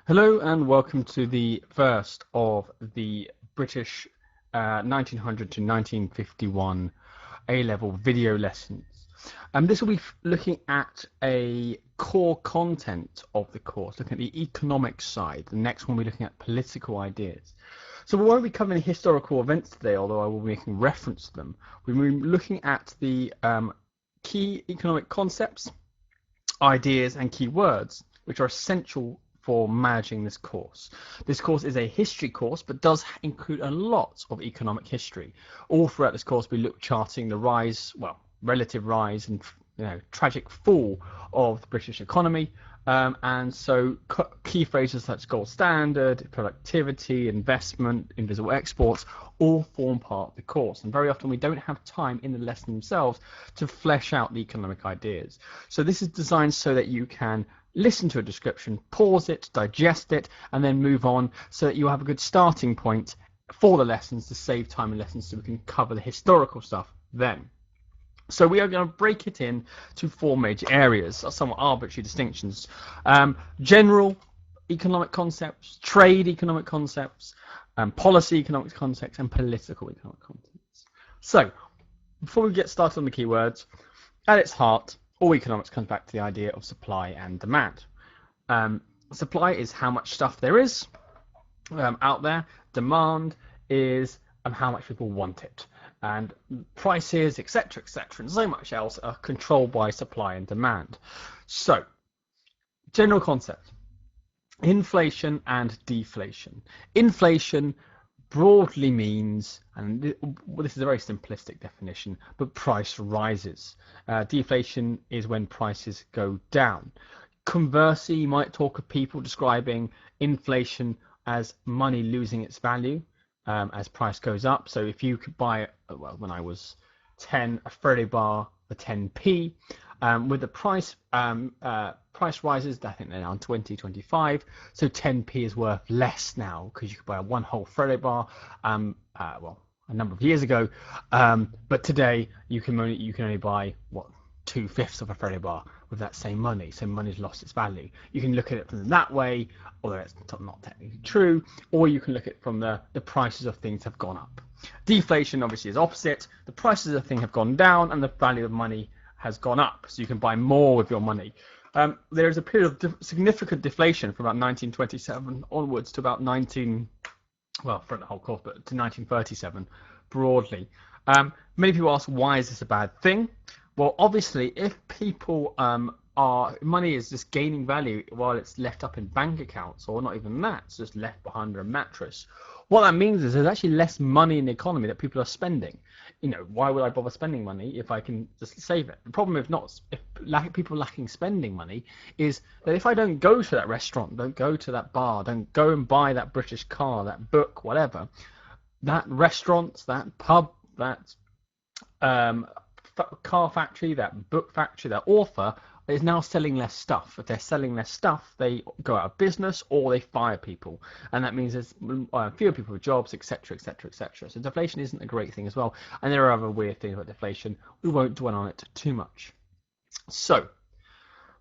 Hello and welcome to the first of the British 1900 to 1951 A-level video lessons. This will be looking at a core content of the course, looking at the economic side. The next one we're looking at political ideas. So we won't be covering historical events today, although I will be making reference to them. We'll be looking at the key economic concepts, ideas and key words which are essential for managing this course. This course is a history course but does include a lot of economic history. All throughout this course we look charting the rise, relative rise and tragic fall of the British economy, and so key phrases such as gold standard, productivity, investment, invisible exports all form part of the course, and very often we don't have time in the lesson themselves to flesh out the economic ideas. So this is designed so that you can listen to a description, pause it, digest it, and then move on, so that you have a good starting point for the lessons to save time in lessons, so we can cover the historical stuff then. So we are going to break it in to four major areas, somewhat arbitrary distinctions: general economic concepts, trade economic concepts, policy economic concepts, and political economic concepts. So before we get started on the keywords, at its heart, all economics comes back to the idea of supply and demand. Supply is how much stuff there is out there. Demand is how much people want it. And prices, etc., and so much else are controlled by supply and demand. So, general concept: inflation and deflation. Inflation broadly means, and this is a very simplistic definition, but price rises. Deflation is when prices go down. Conversely, you might talk of people describing inflation as money losing its value as price goes up. So if you could buy, when I was 10, a Friday bar for 10p, with the price rises, I think they're now 20, 25, so 10p is worth less now because you could buy one whole Friday bar, a number of years ago, but today you can only buy 2/5 of a Friday bar with that same money, so money's lost its value. You can look at it from that way, although it's not technically true, or you can look at it from the prices of things have gone up. Deflation obviously is opposite. The prices of things have gone down and the value of money has gone up, so you can buy more with your money. There is a period of significant deflation from about 1927 onwards to about for the whole course, but to 1937 broadly. Many people ask, why is this a bad thing? Well, obviously, if people money is just gaining value while it's left up in bank accounts, or not even that, it's just left behind a mattress. What that means is there's actually less money in the economy that people are spending. Why would I bother spending money if I can just save it? The problem if people lacking spending money is that if I don't go to that restaurant, don't go to that bar, don't go and buy that British car, that book, whatever, that restaurant, that pub, that car factory, that book factory, that author is now selling less stuff. If they're selling less stuff, they go out of business or they fire people, and that means there's fewer people with jobs, etc., etc., etc. So deflation isn't a great thing as well, and there are other weird things about deflation. We won't dwell on it too much. So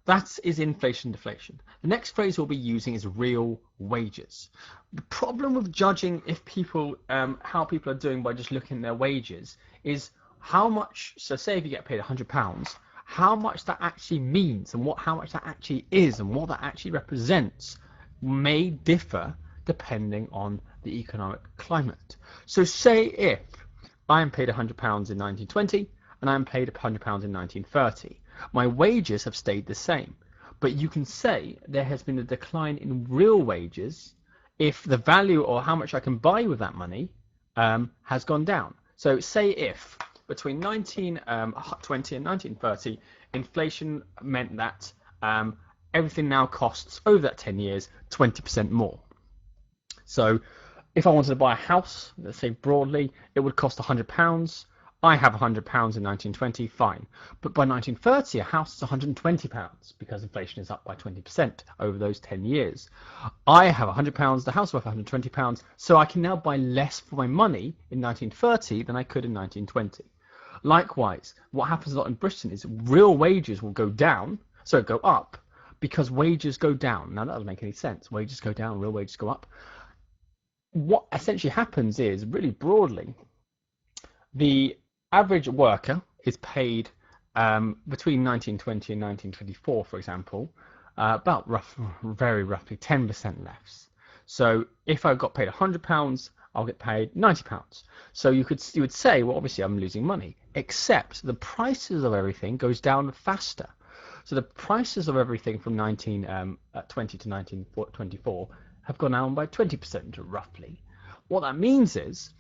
that is inflation, deflation. The next phrase we'll be using is real wages. The problem with judging if people how people are doing by just looking at their wages is how much. So say if you get paid £100, how much that actually means and how much that actually is and what that actually represents may differ depending on the economic climate. So say if I am paid £100 in 1920 and I am paid £100 in 1930, my wages have stayed the same, but you can say there has been a decline in real wages if the value or how much I can buy with that money has gone down. So say if between 1920 and 1930, inflation meant that everything now costs, over that 10 years, 20% more. So if I wanted to buy a house, let's say broadly, it would cost £100. I have £100 in 1920, fine. But by 1930, a house is £120 because inflation is up by 20% over those 10 years. I have £100, the house worth £120, so I can now buy less for my money in 1930 than I could in 1920. Likewise, what happens a lot in Britain is real wages will go up, because wages go down. Now that doesn't make any sense. Wages go down, real wages go up. What essentially happens is, really broadly, the average worker is paid between 1920 and 1924, for example, very roughly 10% less. So if I got paid £100, I'll get paid £90. So you would say, well, obviously I'm losing money, except the prices of everything goes down faster. So the prices of everything from 1920 to 1924 have gone down by 20% roughly. What that means is,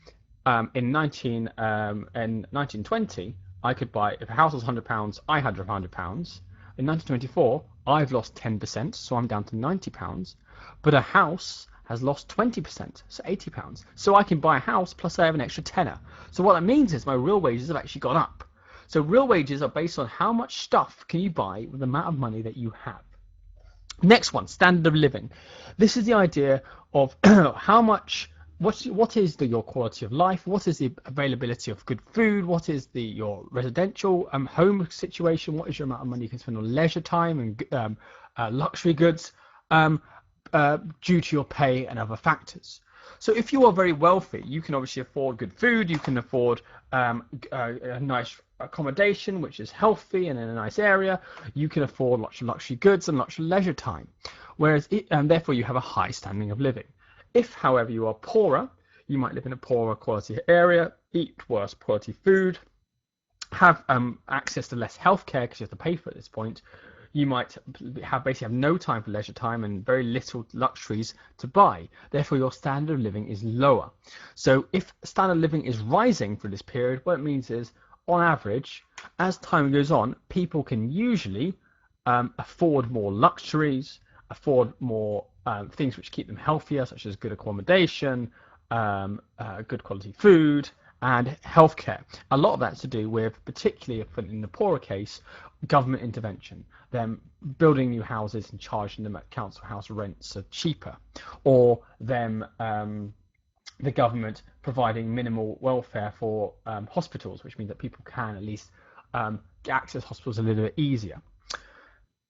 in 1920, I could buy, if a house was £100, I had £100. In 1924, I've lost 10%, so I'm down to £90. But a house has lost 20%, so £80. So I can buy a house plus I have an extra tenner. So what that means is my real wages have actually gone up. So real wages are based on how much stuff can you buy with the amount of money that you have. Next one, standard of living. This is the idea of how much, what is your quality of life? What is the availability of good food? What is your residential home situation? What is your amount of money you can spend on leisure time and luxury goods due to your pay and other factors? So if you are very wealthy, you can obviously afford good food, you can afford a nice accommodation which is healthy and in a nice area, you can afford lots of luxury goods and lots of leisure time, and therefore you have a high standing of living. If, however, you are poorer, you might live in a poorer quality area, eat worse quality food, have access to less healthcare because you have to pay for it at this point. You might basically have no time for leisure time and very little luxuries to buy. Therefore, your standard of living is lower. So if standard of living is rising for this period, what it means is, on average, as time goes on, people can usually afford more luxuries, afford more things which keep them healthier, such as good accommodation, good quality food, and healthcare. A lot of that's to do with, particularly in the poorer case, government intervention, them building new houses and charging them at council house rents are cheaper, or them the government providing minimal welfare for hospitals, which means that people can at least access hospitals a little bit easier.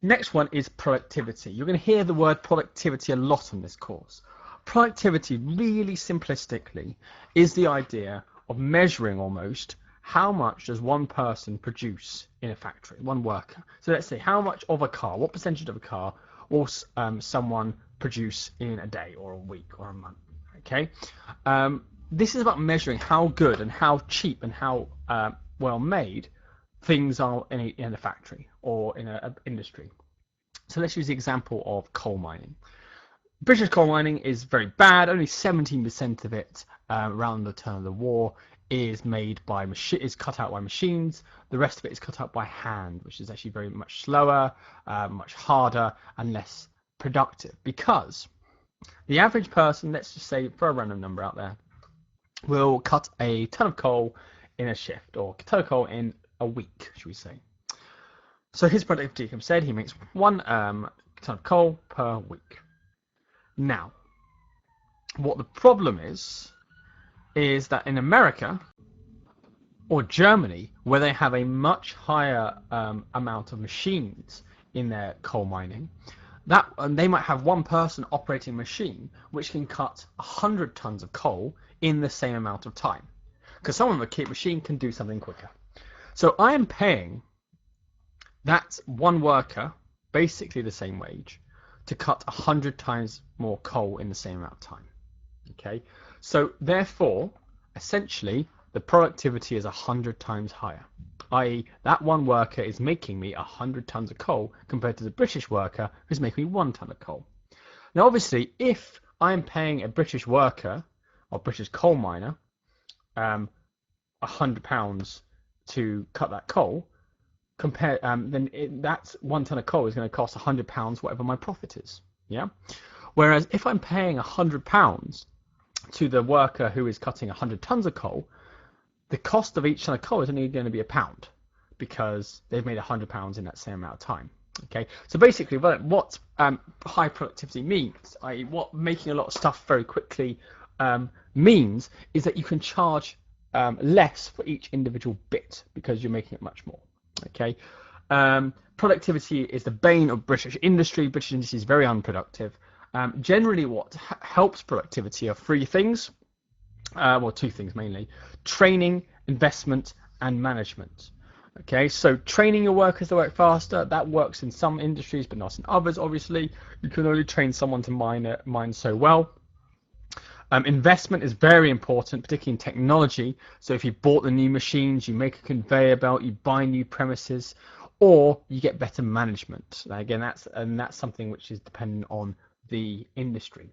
Next one is productivity. You're going to hear the word productivity a lot on this course. Productivity, really simplistically, is the idea of measuring almost how much does one person produce in a factory, one worker. So let's say how much of a car, what percentage of a car will someone produce in a day or a week or a month. Okay, this is about measuring how good and how cheap and how well made things are in a factory or in an industry. So let's use the example of coal mining. British coal mining is very bad. Only 17% of it around the turn of the war is cut out by machines. The rest of it is cut out by hand, which is actually very much slower, much harder, and less productive. Because the average person, let's just say, throw a random number out there, will cut a ton of coal in a shift, or a ton of coal in a week, should we say. So his productivity, like I said, he makes 1 ton of coal per week. Now, what the problem is that in America or Germany, where they have a much higher amount of machines in their coal mining, they might have one person operating a machine which can cut 100 tons of coal in the same amount of time, because someone with a machine can do something quicker. So I am paying that one worker basically the same wage to cut 100 times more coal in the same amount of time. Okay, so therefore, essentially, the productivity is 100 times higher. I.e., that one worker is making me 100 tons of coal compared to the British worker who's making me 1 ton of coal. Now, obviously, if I'm paying a British worker or British coal miner £100 to cut that coal, then that 1 ton of coal is going to cost £100 whatever my profit is. Yeah. Whereas if I'm paying £100 to the worker who is cutting 100 tons of coal, the cost of each ton of coal is only going to be £1, because they've made £100 in that same amount of time. Okay, so basically what high productivity means, i.e. what making a lot of stuff very quickly means, is that you can charge less for each individual bit because you're making it much more. Okay, Productivity is the bane of British industry. British industry is very unproductive. Generally, what helps productivity are three things, well, two things mainly: training, investment, and management. Okay, so training your workers to work faster, that works in some industries, but not in others, obviously. You can only train someone to mine so well. Investment is very important, particularly in technology. So if you bought the new machines, you make a conveyor belt, you buy new premises, or you get better management. Now, again, that's something which is dependent on the industry.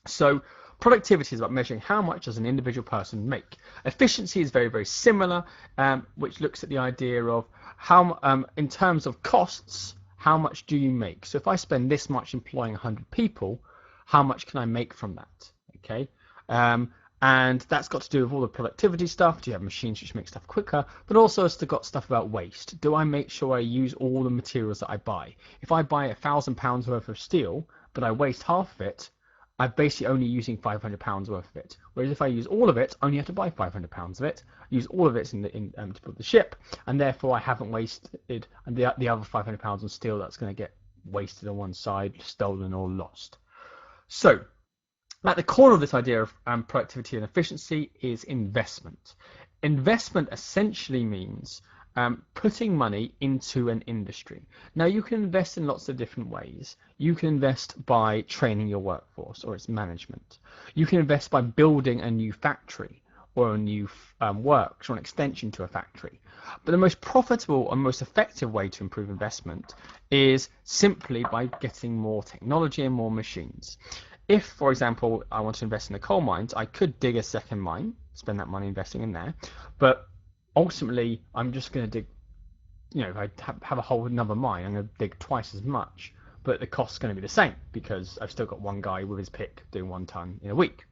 So productivity is about measuring how much does an individual person make. Efficiency is very, very similar, which looks at the idea of how, in terms of costs, how much do you make? So if I spend this much employing 100 people, how much can I make from that? Okay, and that's got to do with all the productivity stuff. Do you have machines which make stuff quicker? But also it's got stuff about waste. Do I make sure I use all the materials that I buy? If I buy £1,000 worth of steel, but I waste half of it, I'm basically only using £500 worth of it. Whereas if I use all of it, I only have to buy £500 of it. Use all of it to build the ship, and therefore I haven't wasted the other £500 on steel that's going to get wasted on one side, stolen or lost. So at the core of this idea of productivity and efficiency is investment. Investment essentially means putting money into an industry. Now, you can invest in lots of different ways. You can invest by training your workforce or its management. You can invest by building a new factory or a new works or an extension to a factory. But the most profitable and most effective way to improve investment is simply by getting more technology and more machines. If, for example, I want to invest in the coal mines, I could dig a second mine, spend that money investing in there, but ultimately I'm just going to dig, if I have a whole another mine, I'm going to dig twice as much, but the cost's going to be the same because I've still got one guy with his pick doing 1 ton in a week.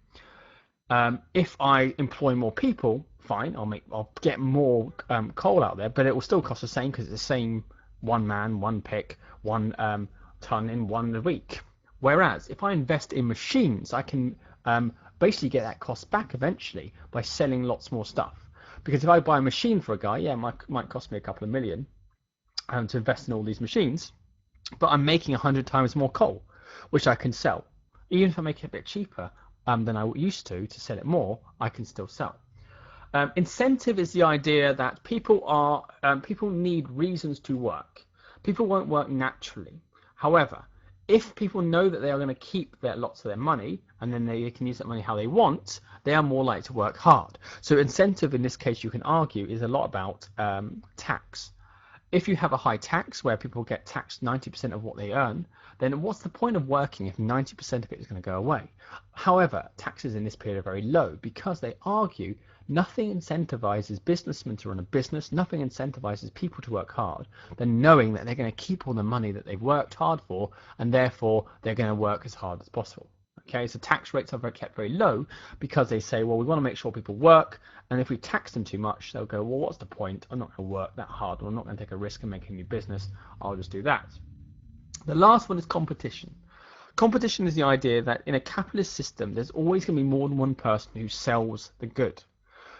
If I employ more people, fine, I'll get more coal out there, but it will still cost the same because it's the same one man, one pick, 1 ton in 1 week. Whereas if I invest in machines, I can basically get that cost back eventually by selling lots more stuff. Because if I buy a machine for a guy, yeah, it might cost me a couple of million to invest in all these machines, but I'm making 100 times more coal, which I can sell. Even if I make it a bit cheaper than I used to sell it more, I can still sell. Incentive is the idea that people need reasons to work. People won't work naturally. However, if people know that they are going to keep lots of their money and then they can use that money how they want, they are more likely to work hard. So incentive in this case, you can argue, is a lot about tax. If you have a high tax where people get taxed 90% of what they earn, then what's the point of working if 90% of it is going to go away? However, taxes in this period are very low because they argue nothing incentivizes businessmen to run a business, nothing incentivizes people to work hard than knowing that they're going to keep all the money that they've worked hard for, and therefore they're going to work as hard as possible. Okay, so tax rates are kept very low because they say, well, we want to make sure people work, and if we tax them too much, they'll go, well, what's the point? I'm not going to work that hard, or I'm not going to take a risk and make a new business. I'll just do that. The last one is competition. Competition is the idea that in a capitalist system, there's always going to be more than one person who sells the good.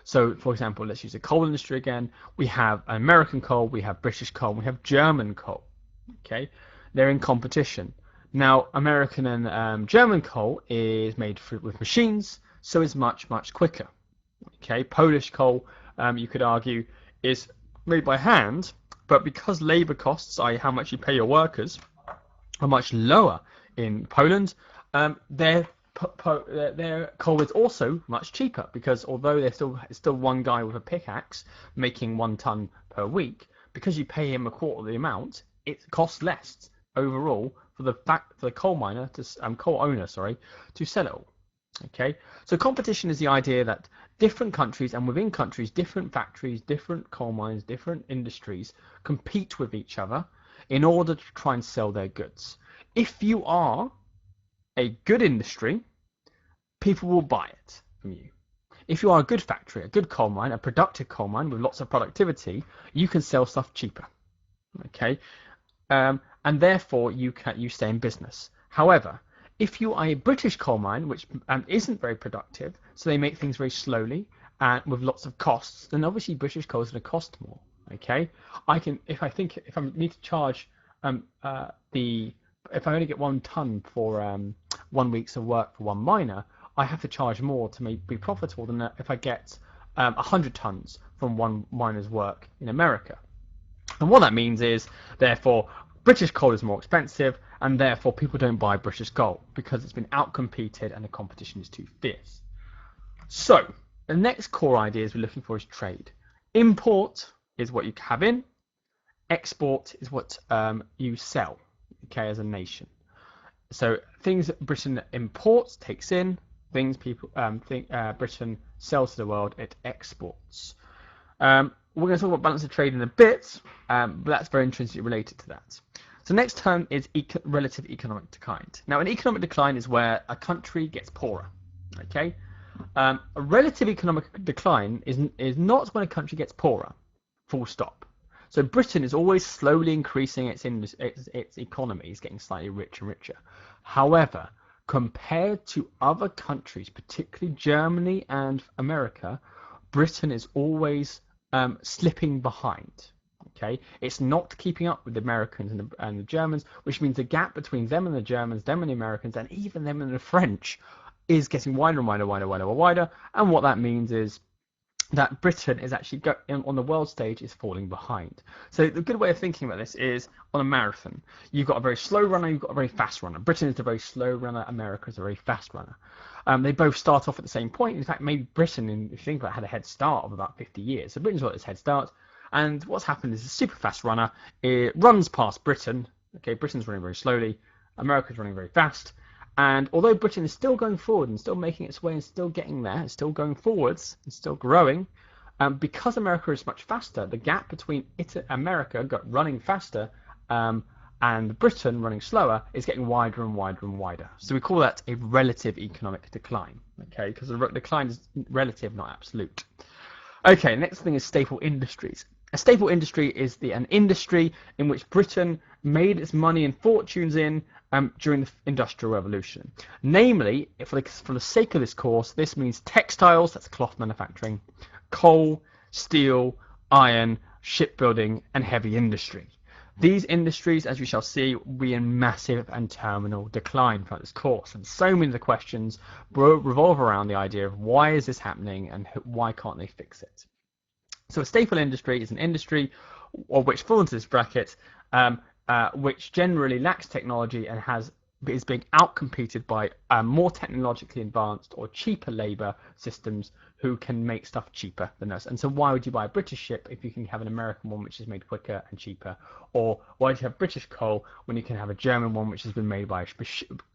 So, for example, let's use the coal industry again. We have American coal, we have British coal, we have German coal. Okay, they're in competition. Now, American and German coal is made with machines, so it's much, much quicker. Okay, Polish coal, you could argue, is made by hand, but because labour costs, i.e. how much you pay your workers, are much lower in Poland, their coal is also much cheaper because although there's still one guy with a pickaxe making 1 ton per week, because you pay him a quarter of the amount, it costs less overall for the coal owner to sell it all. Okay, so competition is the idea that different countries, and within countries, different factories, different coal mines, different industries compete with each other in order to try and sell their goods. If you are a good industry, people will buy it from you. If you are a good factory, a good coal mine, a productive coal mine with lots of productivity, you can sell stuff cheaper. Okay, and therefore you stay in business. However, if you are a British coal mine which isn't very productive, so they make things very slowly and with lots of costs, then obviously British coal is going to cost more. Okay, I can if I need to charge the if I only get 1 ton for 1 week's of work for one miner, I have to charge more to be profitable than if I get 100 tons from one miner's work in America. And what that means is, therefore, British coal is more expensive, and therefore people don't buy British coal because it's been outcompeted and the competition is too fierce. So, the next core idea we're looking for is trade. Import is what you have in, export is what you sell, okay, as a nation. So, things that Britain imports, takes in, things Britain sells to the world, it exports. We're going to talk about balance of trade in a bit, but that's very intrinsically related to that. So next term is relative economic decline. Now, an economic decline is where a country gets poorer. Okay, a relative economic decline is not when a country gets poorer. Full stop. So Britain is always slowly increasing its economy, is getting slightly richer and richer. However, compared to other countries, particularly Germany and America, Britain is always slipping behind. Okay, it's not keeping up with the Americans and the Germans, which means the gap between them and the Germans, them and the Americans, and even them and the French is getting wider and wider. And what that means is that Britain is actually on the world stage is falling behind. So the good way of thinking about this is on a marathon, you've got a very slow runner, you've got a very fast runner. Britain is a very slow runner, America is a very fast runner. They both start off at the same point. In fact, maybe Britain, if you think about it, had a head start of about 50 years. So Britain's got this head start. And what's happened is a super fast runner, it runs past Britain. Okay, Britain's running very slowly. America's running very fast. And although Britain is still going forward and still making its way and still getting there, it's still going forwards and still growing, because America is much faster, the gap between America running faster and Britain running slower is getting wider and wider and wider. So we call that a relative economic decline, okay? Because the decline is relative, not absolute. Okay, next thing is staple industries. A staple industry is an industry in which Britain made its money and fortunes in during the Industrial Revolution. Namely, for the sake of this course, this means textiles, that's cloth manufacturing, coal, steel, iron, shipbuilding, and heavy industry. These industries, as we shall see, will be in massive and terminal decline throughout this course. And so many of the questions revolve around the idea of why is this happening and why can't they fix it? So a staple industry is an industry which falls into this bracket, which generally lacks technology and is being outcompeted by more technologically advanced or cheaper labour systems who can make stuff cheaper than us. And so why would you buy a British ship if you can have an American one which is made quicker and cheaper? Or why do you have British coal when you can have a German one which has been made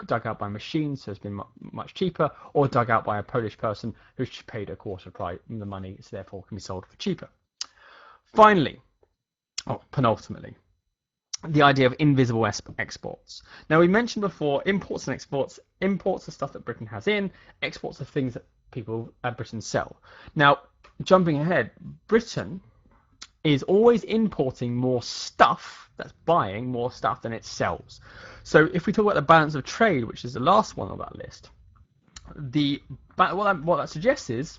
dug out by machines, so it's been much cheaper, or dug out by a Polish person who's paid a quarter price the money, so therefore can be sold for cheaper. Finally, penultimately, the idea of invisible exports. Now, we mentioned before imports and exports. Imports are stuff that Britain has in, exports are things that people at Britain sell. Now, jumping ahead, Britain is always importing more stuff, that's buying more stuff than it sells. So if we talk about the balance of trade, which is the last one on that list, what that suggests is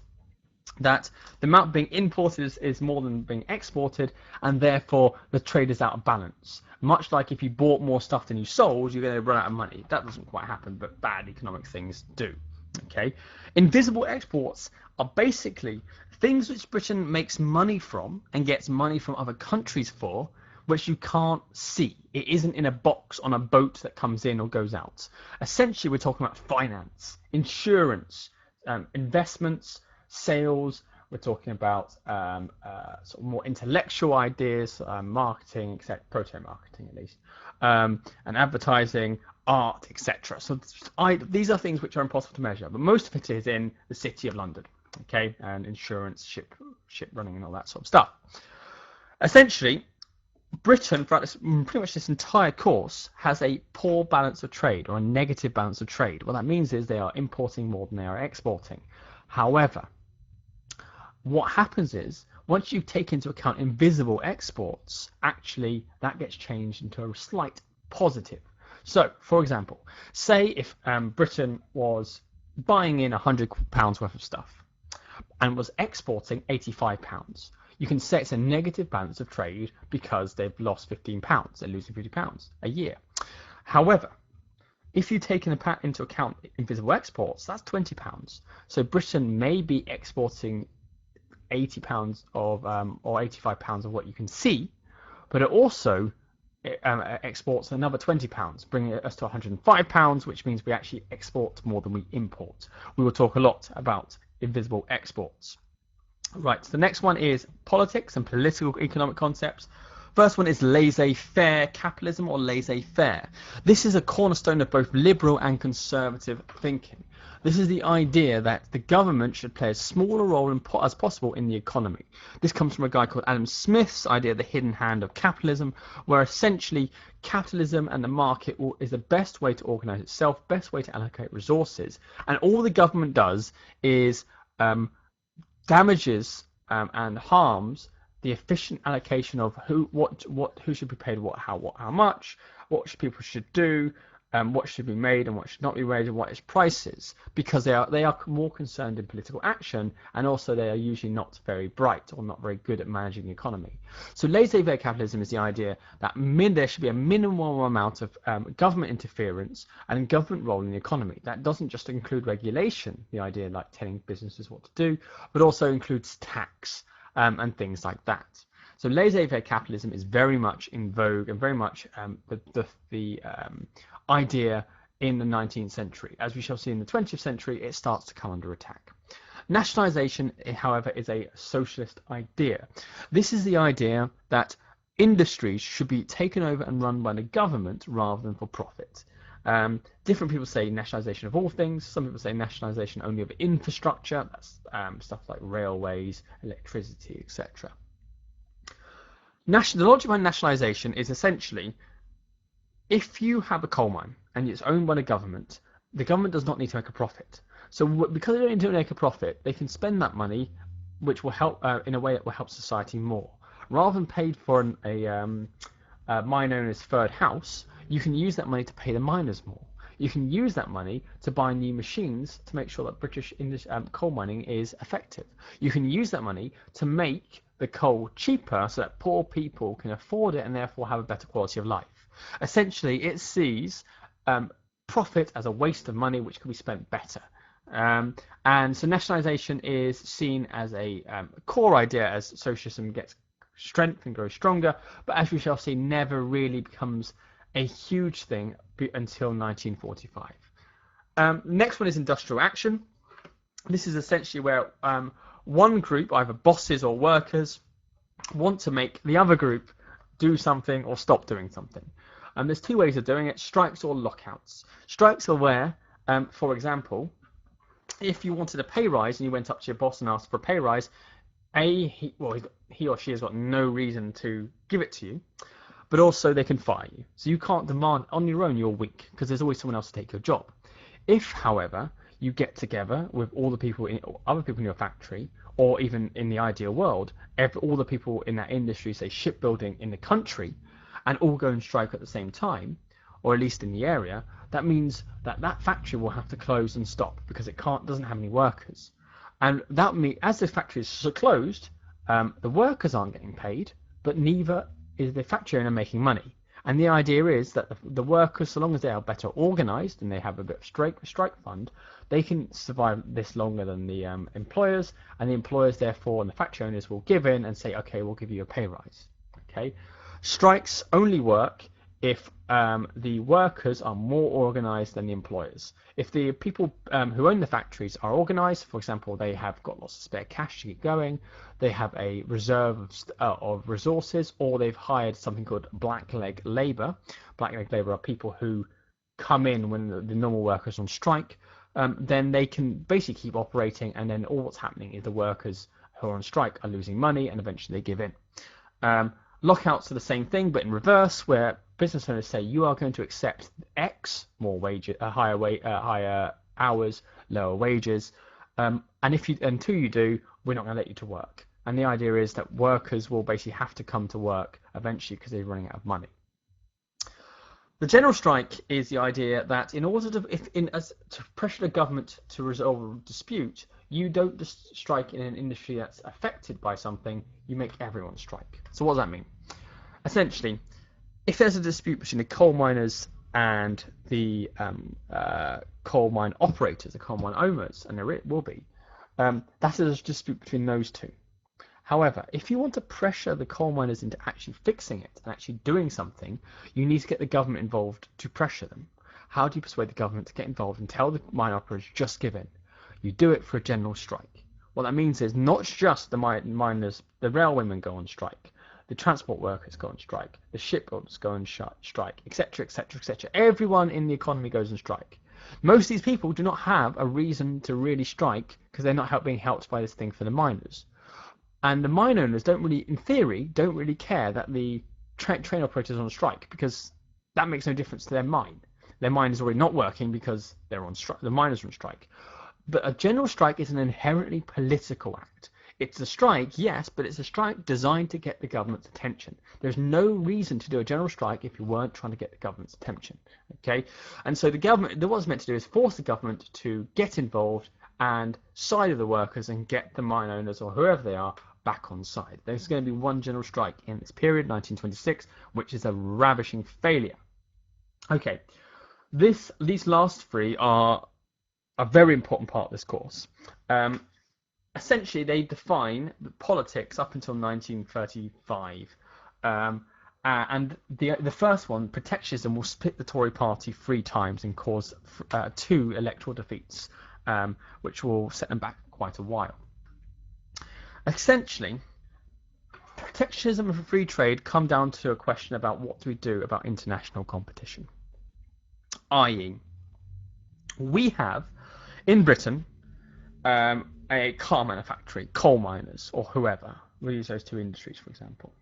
that the amount being imported is more than being exported, and therefore the trade is out of balance. Much like if you bought more stuff than you sold, you're going to run out of money. That doesn't quite happen, but bad economic things do. Okay, invisible exports are basically things which Britain makes money from and gets money from other countries for, which you can't see. It isn't in a box on a boat that comes in or goes out. Essentially, we're talking about finance, insurance, investments, sales. We're talking about sort of more intellectual ideas, marketing, except proto-marketing at least, and advertising, art, etc. So these are things which are impossible to measure, but most of it is in the City of London, okay, and insurance, ship running, and all that sort of stuff. Essentially, Britain, throughout pretty much this entire course, has a poor balance of trade, or a negative balance of trade. What that means is they are importing more than they are exporting. However, what happens is, once you take into account invisible exports, actually that gets changed into a slight positive. So, for example, say if Britain was buying in £100 worth of stuff and was exporting £85, you can say it's a negative balance of trade because they've lost £15. They're losing £50 a year. However, if you take into account invisible exports, that's £20. So Britain may be exporting £80 of or £85 of what you can see, but it also exports another £20, bringing us to £105, which means we actually export more than we import. We will talk a lot about invisible exports. Right, so the next one is politics and political economic concepts. First one is laissez-faire capitalism or laissez-faire. This is a cornerstone of both liberal and conservative thinking. This is the idea that the government should play as small a role as possible in the economy. This comes from a guy called Adam Smith's idea of the hidden hand of capitalism, where essentially capitalism and the market is the best way to organize itself, best way to allocate resources. And all the government does is damages and harms the efficient allocation of who should be paid how much, what people should do, what should be made and what should not be made, and what its price is, because they are more concerned in political action, and also they are usually not very bright or not very good at managing the economy. So laissez-faire capitalism is the idea that there should be a minimum amount of government interference and government role in the economy. That doesn't just include regulation, the idea like telling businesses what to do, but also includes tax and things like that. So laissez-faire capitalism is very much in vogue and very much the idea in the 19th century. As we shall see in the 20th century, it starts to come under attack. Nationalisation, however, is a socialist idea. This is the idea that industries should be taken over and run by the government rather than for profit. Different people say nationalisation of all things. Some people say nationalisation only of infrastructure. That's stuff like railways, electricity, etc. The logic behind nationalisation is essentially, if you have a coal mine and it's owned by the government does not need to make a profit. So because they don't need to make a profit, they can spend that money, which will help in a way that will help society more. Rather than paid for a mine owner's third house, you can use that money to pay the miners more. You can use that money to buy new machines to make sure that British coal mining is effective. You can use that money to make the coal cheaper so that poor people can afford it and therefore have a better quality of life. Essentially, it sees profit as a waste of money which could be spent better. And so nationalisation is seen as a core idea as socialism gets strength and grows stronger, but as we shall see, never really becomes a huge thing until 1945. Next one is industrial action. This is essentially where one group, either bosses or workers, want to make the other group do something or stop doing something. There's two ways of doing it: strikes or lockouts. Strikes are where, for example, if you wanted a pay rise and you went up to your boss and asked for a pay rise, he or she has got no reason to give it to you, but also they can fire you. So you can't demand on your own, you're weak, because there's always someone else to take your job. If, however, you get together with all the people other people in your factory, or even in the ideal world, all the people in that industry, say shipbuilding in the country, and all go and strike at the same time, or at least in the area, that means that factory will have to close and stop because it doesn't have any workers. And that means, as the factory is closed, the workers aren't getting paid, but neither is the factory owner making money. And the idea is that the workers, so long as they are better organised and they have a bit of strike fund, they can survive this longer than the employers, and the employers therefore and the factory owners will give in and say, okay, we'll give you a pay rise. Okay, strikes only work if the workers are more organised than the employers. If the people who own the factories are organised, for example, they have got lots of spare cash to keep going, they have a reserve of resources, or they've hired something called blackleg labour. Blackleg labour are people who come in when the normal workers are on strike, then they can basically keep operating, and then all what's happening is the workers who are on strike are losing money and eventually they give in. Lockouts are the same thing, but in reverse, where business owners say you are going to accept X, more wages, higher hours, lower wages, and until you do, we're not going to let you to work. And the idea is that workers will basically have to come to work eventually because they're running out of money. The general strike is the idea that in order to pressure the government to resolve a dispute, You don't just strike in an industry that's affected by something, you make everyone strike. So what does that mean? Essentially, if there's a dispute between the coal miners and the coal mine operators, the coal mine owners, and there will be, that is a dispute between those two. However, if you want to pressure the coal miners into actually fixing it and actually doing something, you need to get the government involved to pressure them. How do you persuade the government to get involved and tell the mine operators just give in? You do it for a general strike. What that means is not just the miners, the railwaymen go on strike, the transport workers go on strike, the shipbuilders go on strike, etc., etc., etc. Everyone in the economy goes on strike. Most of these people do not have a reason to really strike because they're not being helped by this thing for the miners. And the mine owners don't really, in theory, don't really care that the train operators are on strike because that makes no difference to their mine. Their mine is already not working because they're on strike. The miners are on strike. But a general strike is an inherently political act. It's a strike, yes, but it's a strike designed to get the government's attention. There's no reason to do a general strike if you weren't trying to get the government's attention. Okay, and so the government, what it's meant to do is force the government to get involved and side of the workers and get the mine owners or whoever they are back on side. There's going to be one general strike in this period, 1926, which is a ravishing failure. Okay, these last three are a very important part of this course. Essentially, they define politics up until 1935. And the first one, protectionism, will split the Tory party 3 times and cause 2 electoral defeats, which will set them back quite a while. Essentially, protectionism and free trade come down to a question about what do we do about international competition. I.e., we have in Britain a car manufacturer, coal miners, or whoever. We'll use those 2 industries, for example.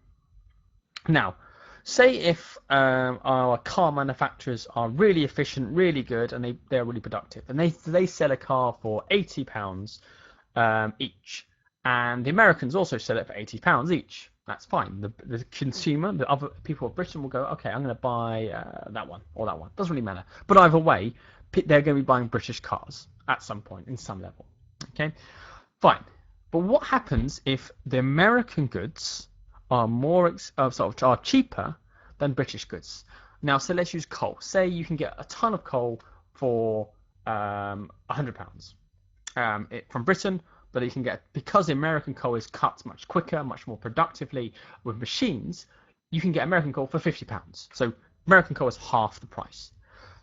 Now, say if our car manufacturers are really efficient, really good, and they're really productive, and they sell a car for £80 each, and the Americans also sell it for £80 each. That's fine. The consumer, the other people of Britain will go, okay, I'm going to buy that one or that one. Doesn't really matter. But either way, they're going to be buying British cars at some point, in some level. Okay, fine. But what happens if the American goods are are cheaper than British goods? Now, so let's use coal. Say you can get a ton of coal for £100 from Britain, but you can get, because the American coal is cut much quicker, much more productively with machines, you can get American coal for £50. So American coal is half the price.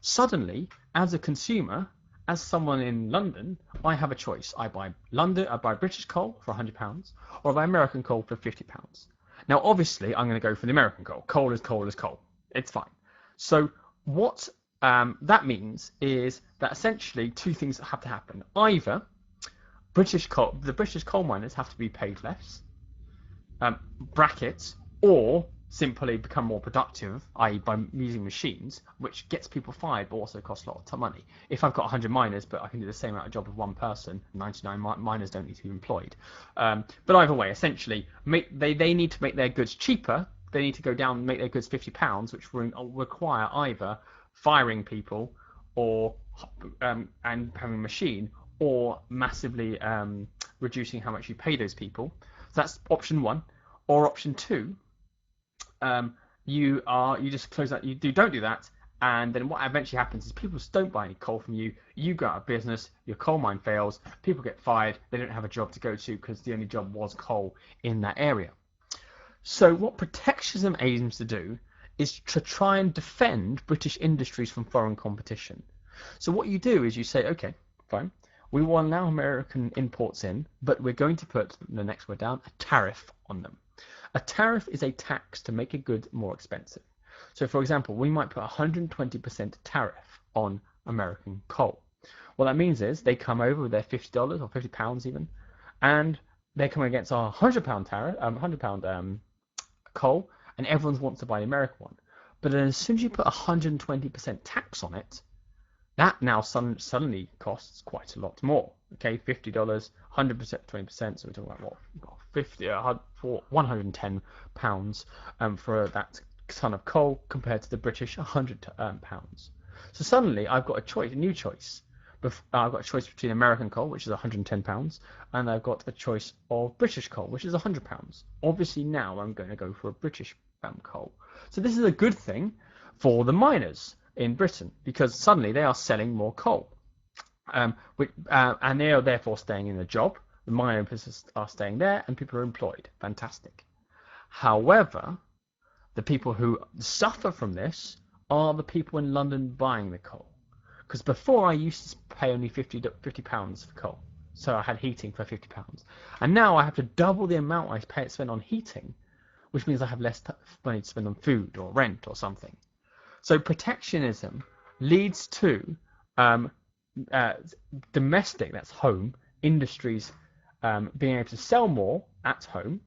Suddenly, as a consumer, as someone in London, I have a choice. I buy British coal for £100, or I buy American coal for £50. Now, obviously, I'm going to go for the American coal. Coal is coal is coal. It's fine. So what that means is that essentially 2 things have to happen. Either the British coal miners have to be paid less, brackets, or simply become more productive, i.e. by using machines, which gets people fired but also costs a lot of money. If I've got 100 miners but I can do the same amount of job with 1 person, 99 miners don't need to be employed. But either way, essentially, they need to make their goods cheaper. They need to go down and make their goods £50, which will require either firing people or and having a machine, or massively reducing how much you pay those people. So that's option 1. Or option 2, you just close that. You don't do that, and then what eventually happens is people don't buy any coal from you. You go out of business. Your coal mine fails. People get fired. They don't have a job to go to because the only job was coal in that area. So what protectionism aims to do is to try and defend British industries from foreign competition. So what you do is you say, okay, fine. We will allow American imports in, but we're going to put, the next word down, a tariff on them. A tariff is a tax to make a good more expensive. So, for example, we might put 120% tariff on American coal. What that means is they come over with their $50 or £50 even, and they're coming against our £100 tariff, £100 coal, and everyone wants to buy the American one. But then as soon as you put 120% tax on it, that now suddenly costs quite a lot more. Okay, $50, 100%, 20%. So we're talking about what, for £110 for that ton of coal compared to the British £100. So suddenly I've got a new choice I've got a choice between American coal, which is £110, and I've got a choice of British coal, which is £100. Obviously, now I'm going to go for a British coal. So this is a good thing for the miners in Britain because suddenly they are selling more coal, and they are therefore staying in a job. The miner businesses are staying there, and people are employed. Fantastic. However, the people who suffer from this are the people in London buying the coal. Because before I used to pay only £50 for coal, so I had heating for £50, and now I have to double the amount I spend on heating, which means I have less money to spend on food or rent or something. So protectionism leads to domestic, that's home, industries being able to sell more at home,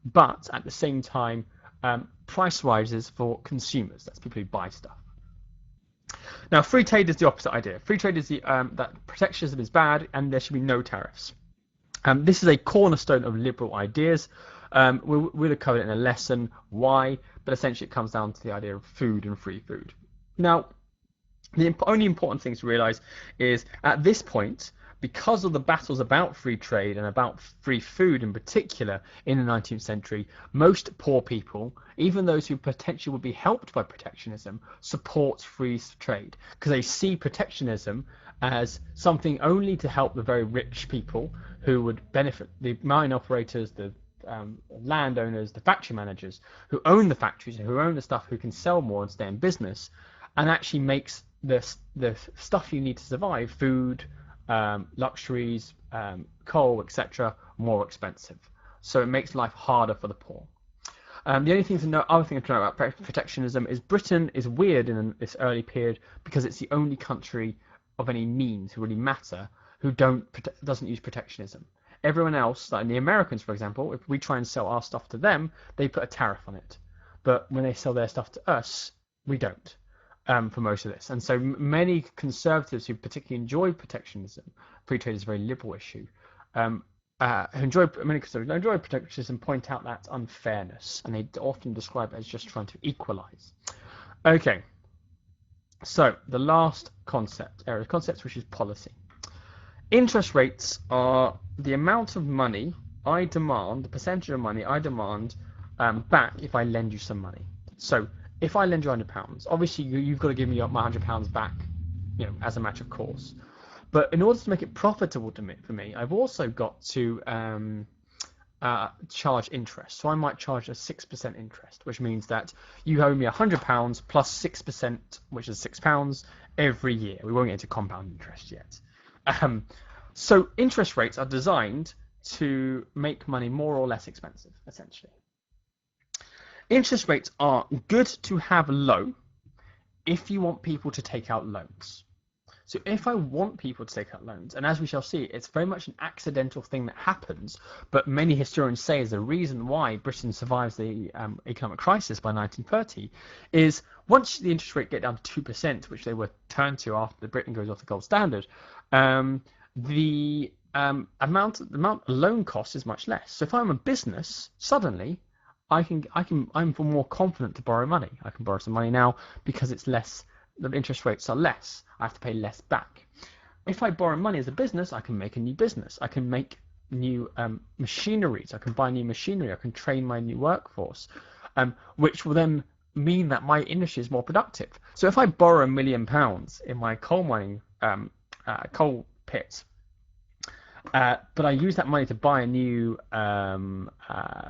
but at the same time, price rises for consumers. That's people who buy stuff. Now, free trade is the opposite idea. Free trade is that protectionism is bad and there should be no tariffs. This is a cornerstone of liberal ideas. We'll have covered it in a lesson why, but essentially it comes down to the idea of food and free food. Now, the only important thing to realise is at this point, because of the battles about free trade and about free food in particular in the 19th century, most poor people, even those who potentially would be helped by protectionism, support free trade because they see protectionism as something only to help the very rich people who would benefit, the mine operators, the landowners, the factory managers who own the factories and who own the stuff, who can sell more and stay in business, and actually makes the stuff you need to survive, food, luxuries, coal, etc., more expensive. So it makes life harder for the poor. The only thing to know, other thing to know about protectionism is Britain is weird in this early period because it's the only country of any means who really matter who doesn't use protectionism. Everyone else, like the Americans, for example, if we try and sell our stuff to them, they put a tariff on it. But when they sell their stuff to us, we don't. For most of this, and so many conservatives who particularly enjoy protectionism, free trade is a very liberal issue, many conservatives who enjoy protectionism point out that unfairness, and they often describe it as just trying to equalize. Okay, so the last area of concepts, which is policy. Interest rates are the amount of money I demand, the percentage of money I demand back if I lend you some money. So if I lend you £100, obviously you've got to give me my £100 back, as a matter of course. But in order to make it profitable for me, I've also got to charge interest. So I might charge a 6% interest, which means that you owe me £100 plus 6%, which is £6 every year. We won't get into compound interest yet. So interest rates are designed to make money more or less expensive, essentially. Interest rates are good to have low if you want people to take out loans. So if I want people to take out loans, and as we shall see, it's very much an accidental thing that happens, but many historians say is the reason why Britain survives the economic crisis by 1930, is once the interest rate get down to 2%, which they were turned to after Britain goes off the gold standard, the amount of loan cost is much less. So if I'm a business, suddenly I'm more confident to borrow money. I can borrow some money now because it's less. The interest rates are less. I have to pay less back. If I borrow money as a business, I can make a new business. I can make new machineries. I can buy new machinery. I can train my new workforce, which will then mean that my industry is more productive. So if I borrow £1 million in my coal mining coal pit, but I use that money to buy a new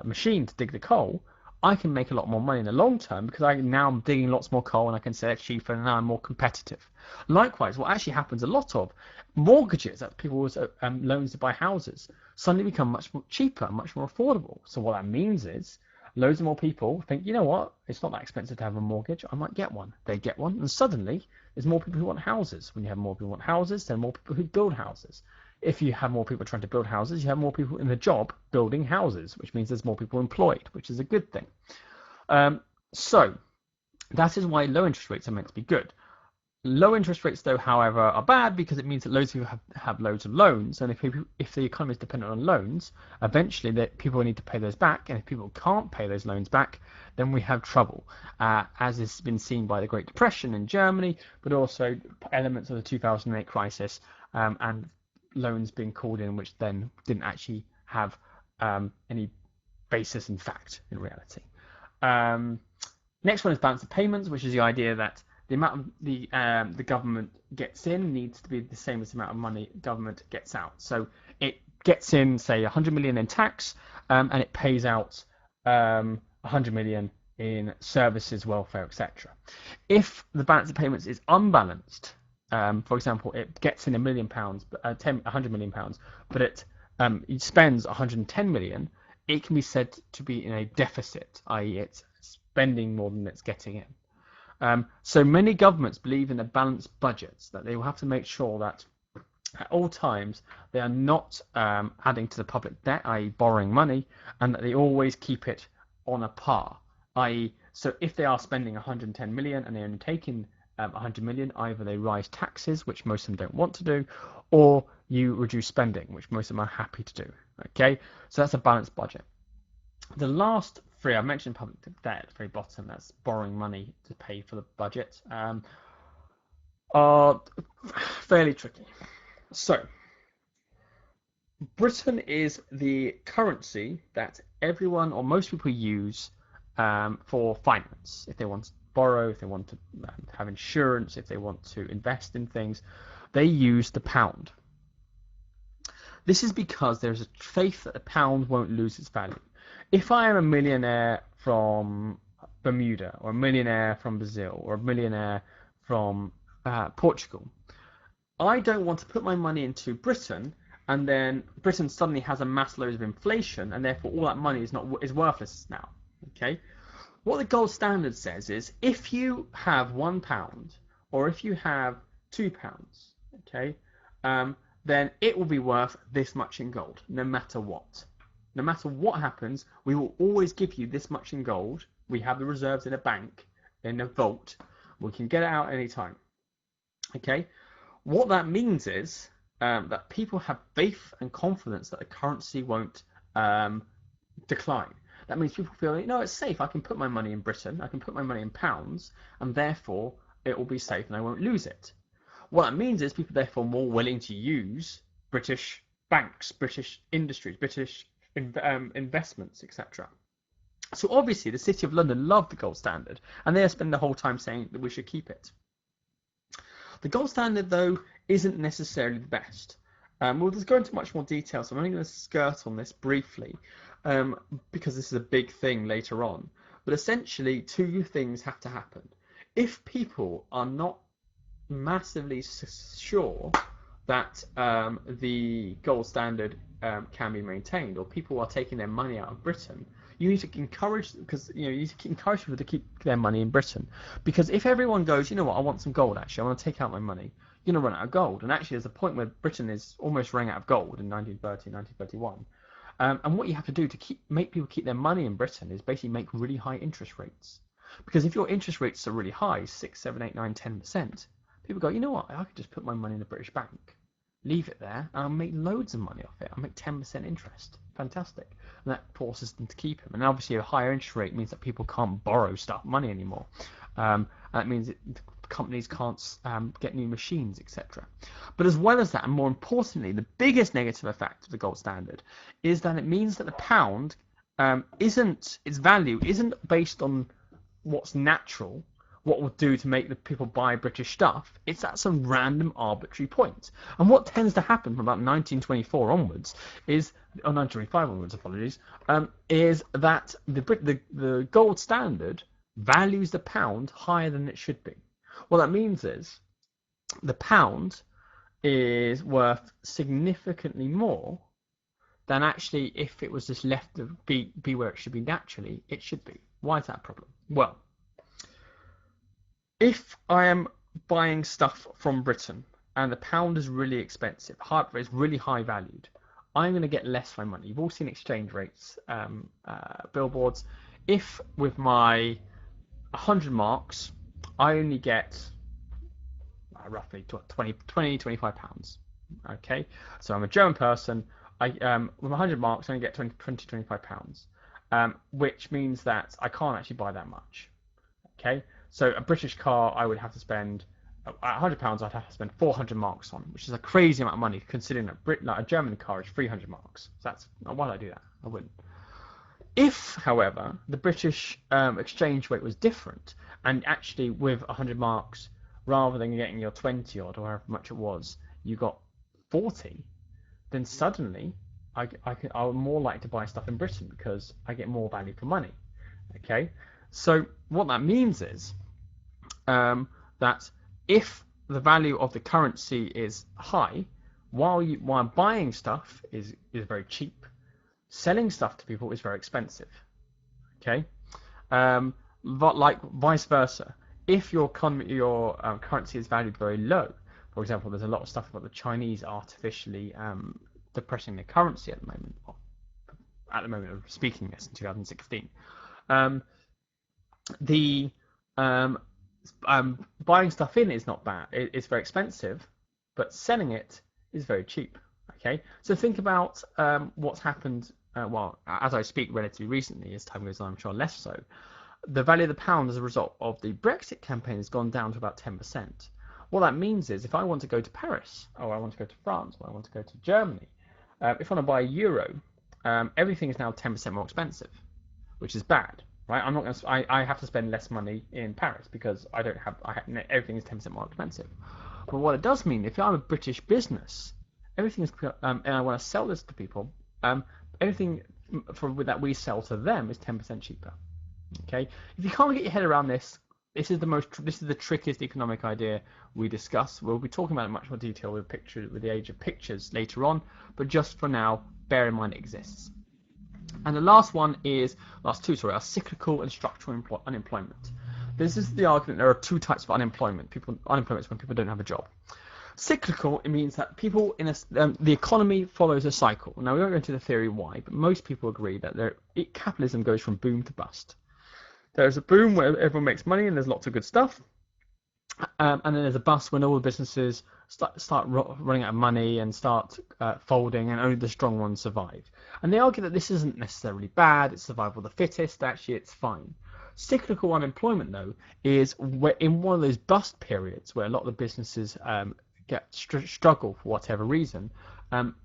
machine to dig the coal, I can make a lot more money in the long term because I'm digging lots more coal and I can sell it cheaper and now I'm more competitive. Likewise, what actually happens a lot of mortgages that people use loans to buy houses suddenly become much more cheaper, much more affordable. So what that means is loads of more people think, you know what, it's not that expensive to have a mortgage, I might get one. They get one and suddenly there's more people who want houses. When you have more people who want houses, there are more people who build houses. If you have more people trying to build houses, you have more people in the job building houses, which means there's more people employed, which is a good thing. So that is why low interest rates are meant to be good. Low interest rates, though, however, are bad because it means that loads of people have loads of loans, and if the economy is dependent on loans, eventually people need to pay those back, and if people can't pay those loans back, then we have trouble, as has been seen by the Great Depression in Germany, but also elements of the 2008 crisis, and loans being called in which then didn't actually have any basis in fact in reality. Next one is balance of payments, which is the idea that the amount of the government gets in needs to be the same as the amount of money government gets out. So it gets in, say, 100 million in tax, and it pays out 100 million in services, welfare, etc. If the balance of payments is unbalanced, for example, it gets in £1 million, 100 million pounds, but it spends 110 million, it can be said to be in a deficit, i.e., it's spending more than it's getting in. So many governments believe in a balanced budgets, that they will have to make sure that at all times they are not adding to the public debt, i.e. borrowing money, and that they always keep it on a par, i.e. so if they are spending 110 million and they're only taking 100 million, either they rise taxes, which most of them don't want to do, or you reduce spending, which most of them are happy to do. Okay, so that's a balanced budget. The last three, I mentioned public debt at the very bottom, that's borrowing money to pay for the budget, are fairly tricky. So, Britain is the currency that everyone or most people use for finance. If they want to borrow, if they want to have insurance, if they want to invest in things, they use the pound. This is because there's a faith that the pound won't lose its value. If I am a millionaire from Bermuda, or a millionaire from Brazil, or a millionaire from Portugal, I don't want to put my money into Britain, and then Britain suddenly has a mass load of inflation, and therefore all that money is worthless now. Okay, what the gold standard says is if you have £1, or if you have £2, okay, then it will be worth this much in gold, no matter what. No matter what happens, we will always give you this much in gold. We have the reserves in a bank, in a vault. We can get it out anytime. Okay, what that means is that people have faith and confidence that the currency won't decline. That means people feel, no, it's safe. I can put my money in Britain. I can put my money in pounds, and therefore it will be safe and I won't lose it. What that means is people are therefore more willing to use British banks, British industries, British investments, etc. So obviously the City of London love the gold standard, and they spend the whole time saying that we should keep it. The gold standard, though, isn't necessarily the best. We'll just go into much more detail, so I'm only going to skirt on this briefly, because this is a big thing later on. But essentially, two things have to happen. If people are not massively sure that the gold standard can be maintained, or people are taking their money out of Britain, you need to encourage, because you need to encourage people to keep their money in Britain. Because if everyone goes, you know what, I want some gold, actually, I want to take out my money, you're going to run out of gold. And actually, there's a point where Britain is almost running out of gold in 1930, 1931. And what you have to do to make people keep their money in Britain is basically make really high interest rates. Because if your interest rates are really high, 6, 7, 8, 9, 10%, people go, you know what, I could just put my money in the British bank, leave it there, and I'll make loads of money off it. I'll make 10% interest. Fantastic. And that forces them to keep them. And obviously a higher interest rate means that people can't borrow money anymore. And that means companies can't get new machines, etc. But as well as that, and more importantly, the biggest negative effect of the gold standard is that it means that the pound its value isn't based on what's natural, what will do to make the people buy British stuff. It's at some random arbitrary point. And what tends to happen from about 1924 onwards is, or 1925 onwards, apologies, is that the gold standard values the pound higher than it should be. What that means is the pound is worth significantly more than actually if it was just left to be where it should be naturally, it should be. Why is that a problem? Well, if I am buying stuff from Britain and the pound is really expensive, it's really high valued, I'm going to get less for my money. You've all seen exchange rates, billboards. If with my 100 marks, I only get roughly 25 pounds. Okay, so I'm a German person. With 100 marks, I only get 25 pounds, which means that I can't actually buy that much. Okay, so a British car, I would have to spend at 100 pounds. I'd have to spend 400 marks on, which is a crazy amount of money considering that like a German car is 300 marks. So that's why would I do that? I wouldn't. If, however, the British exchange rate was different, and actually with 100 marks, rather than getting your 20 odd or however much it was, you got 40, then suddenly I'm more likely to buy stuff in Britain because I get more value for money. Okay, so what that means is that if the value of the currency is high, while buying stuff is very cheap, selling stuff to people is very expensive. Okay, but like vice versa, if your currency is valued very low, for example, there's a lot of stuff about the Chinese artificially depressing their currency at the moment. At the moment of speaking this in 2016, the buying stuff in is not bad. It's very expensive, but selling it is very cheap. Okay, so think about what's happened. Well, as I speak relatively recently, as time goes on, I'm sure less so. The value of the pound as a result of the Brexit campaign has gone down to about 10%. What that means is if I want to go to Paris, or I want to go to France, or I want to go to Germany, if I want to buy a euro, everything is now 10% more expensive, which is bad, right? I'm not going to. I have to spend less money in Paris because I don't have. Everything is 10% more expensive. But what it does mean, if I'm a British business, everything is, and I want to sell this to people, everything that we sell to them is 10% cheaper. Okay, if you can't get your head around this, this is the trickiest economic idea we discuss. We'll be talking about it in much more detail with the age of pictures later on, but just for now, bear in mind it exists. And the last two are cyclical and structural unemployment. This is the argument there are two types of unemployment. Unemployment is when people don't have a job. Cyclical, it means that people the economy follows a cycle. Now we won't go into the theory why, but most people agree that capitalism goes from boom to bust. There's a boom where everyone makes money and there's lots of good stuff, and then there's a bust when all the businesses start running out of money and start folding, and only the strong ones survive. And they argue that this isn't necessarily bad; it's survival of the fittest. Actually, it's fine. Cyclical unemployment, though, is in one of those bust periods where a lot of the businesses struggle for whatever reason.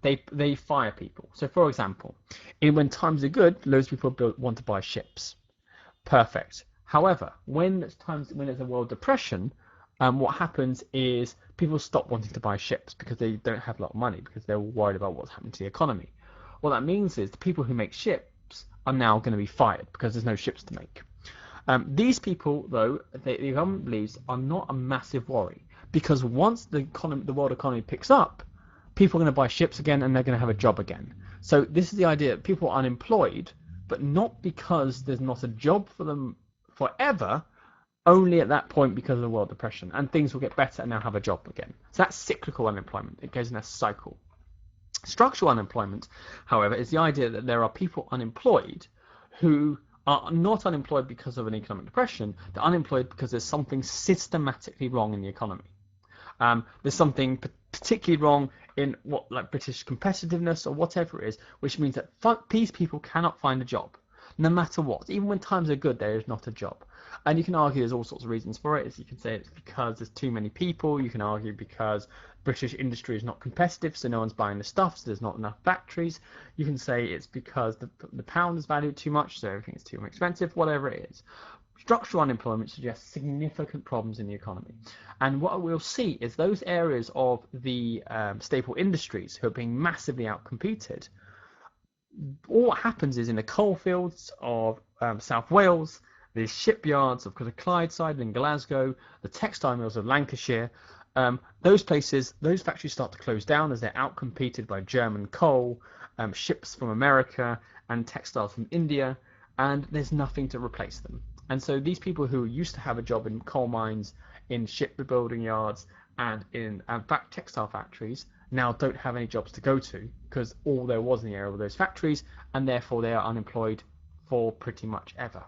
They fire people. So, for example, when times are good, loads of people want to buy ships. Perfect. However, when there's a world depression, what happens is people stop wanting to buy ships because they don't have a lot of money because they're worried about what's happening to the economy. What that means is the people who make ships are now going to be fired because there's no ships to make. These people, though, the government believes, are not a massive worry because once the world economy picks up, people are going to buy ships again and they're going to have a job again. So this is the idea that people are unemployed, but not because there's not a job for them forever, only at that point because of the world depression, and things will get better and they'll have a job again. So that's cyclical unemployment. It goes in a cycle. Structural unemployment, however, is the idea that there are people unemployed who are not unemployed because of an economic depression. They're unemployed because there's something systematically wrong in the economy. There's something particularly wrong in like British competitiveness or whatever it is, which means that these people cannot find a job, no matter what. Even when times are good, there is not a job. And you can argue there's all sorts of reasons for it. You can say it's because there's too many people. You can argue because British industry is not competitive, so no one's buying the stuff, so there's not enough factories. You can say it's because the pound is valued too much, so everything is too expensive, whatever it is. Structural unemployment suggests significant problems in the economy. And what we'll see is those areas of the staple industries who are being massively outcompeted, all what happens is in the coalfields of South Wales, the shipyards of the Clydeside in Glasgow, the textile mills of Lancashire, those factories start to close down as they're outcompeted by German coal, ships from America, and textiles from India, and there's nothing to replace them. And so these people who used to have a job in coal mines, in shipbuilding yards, and in textile factories now don't have any jobs to go to because all there was in the area were those factories, and therefore they are unemployed for pretty much ever.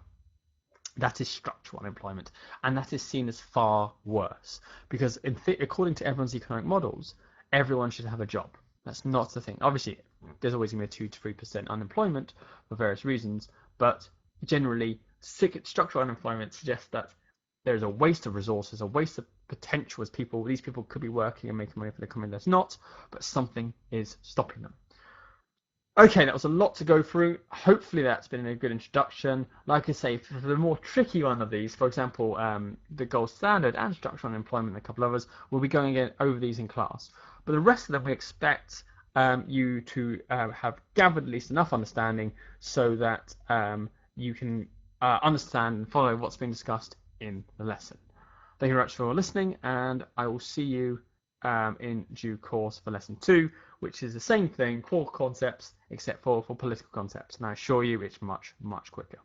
That is structural unemployment, and that is seen as far worse because, according to everyone's economic models, everyone should have a job. That's not the thing. Obviously, there's always going to be a 2 to 3% unemployment for various reasons, but generally, structural unemployment suggests that there's a waste of resources, a waste of potential as these people could be working and making money for the company that's not, but something is stopping them. Okay, that was a lot to go through. Hopefully that's been a good introduction. Like I say, for the more tricky one of these, for example, the gold standard and structural unemployment and a couple of others, we'll be going over these in class. But the rest of them we expect you to have gathered at least enough understanding so that you can understand and follow what's being discussed in the lesson. Thank you very much for listening, and I will see you in due course for lesson 2, which is the same thing, core concepts, except for political concepts. And I assure you it's much, much quicker.